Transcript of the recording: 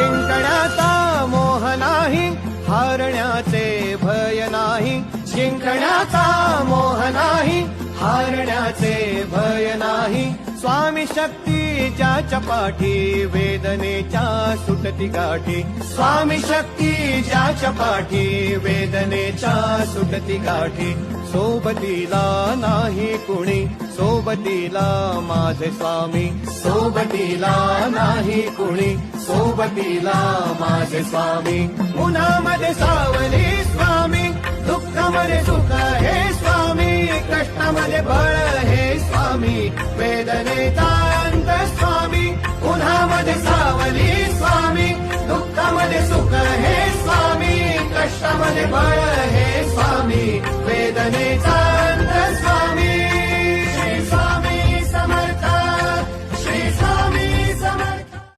जिंकण्याचा मोह नाही, हारण्याचे भय नाही. जिंकण्याचा मोह नाही, हारण्याचे भय नाही. स्वामी शक्ती ज्याच्या पाठी, वेदनेच्या सुटती गाठी. स्वामी शक्ती ज्याच्या पाठी, वेदनेच्या सुटती गाठी. सोबतीला नाही कुणी, सोबतीला माझे स्वामी. सोबतीला नाही कुणी, सोबतीला माझे स्वामी. उन्हामध्ये सावली स्वामी, दुःखामध्ये सुख हे स्वामी. कष्टामध्ये बळ हे स्वामी, वेदनेचा अंत स्वामी. उन्हामध्ये सावली स्वामी, दुःखामध्ये सुख हे स्वामी. कष्टामध्ये बळ हे स्वामी, वेदनेचा